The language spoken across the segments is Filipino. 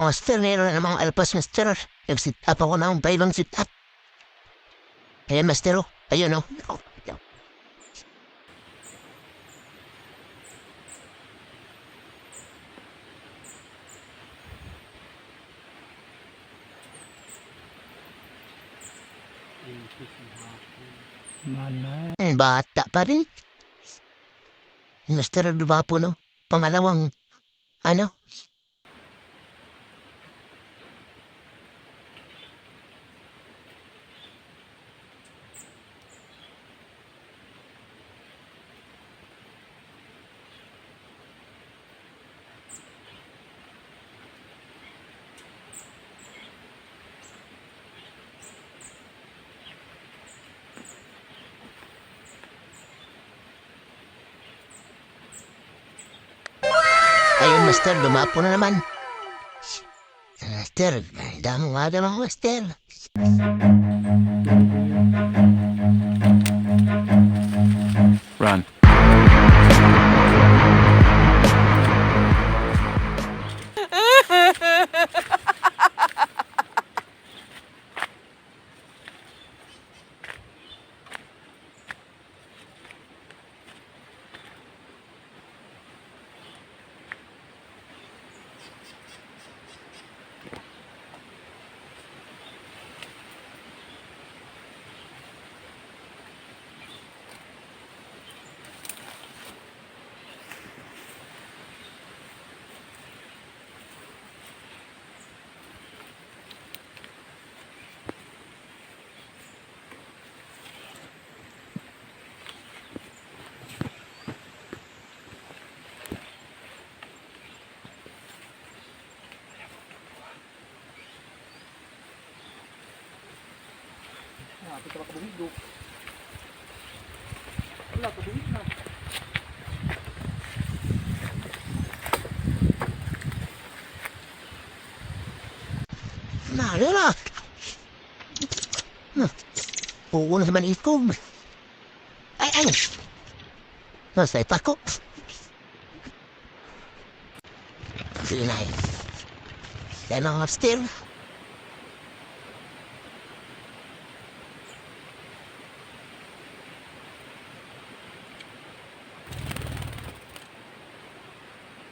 Master, meron na namang alpas, master. Nag-sit up ako ng bailong sit up. Ayan, master, oh. Ayun, oh. Mana? Bata pa rin. Master, po, no? Pangalawang, ano? Ayun, master, dumapo na naman. Master, damo nga naman, master. Run. Nalala. Oo na naman ito. Ay. Nasa ipa ko. Sige na yun. Yan ang upstairs.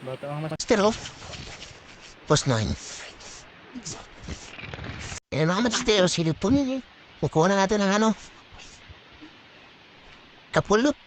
Bata ang mas... Upstairs, oh. Post 9. Yan ang upstairs. Silipon yun eh. Kukuha na natin ang ano. Kapulot.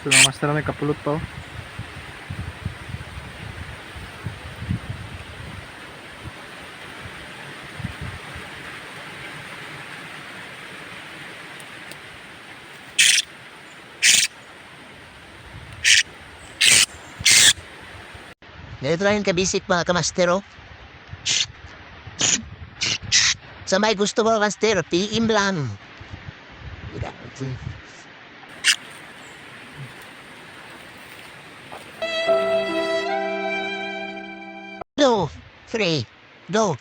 Ito mga master, may kapulot pa oh. Ganito lang yung kabisik mga kamastero. Sa may gusto mo kamastero, PM lang. Go, 3, go.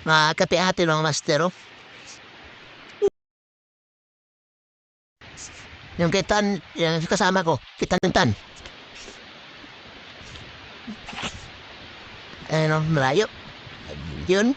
Mga kape ate mga master, oh. Yung kitan, yung kasama ko, kitan-tan. Ano, malayo. Yun.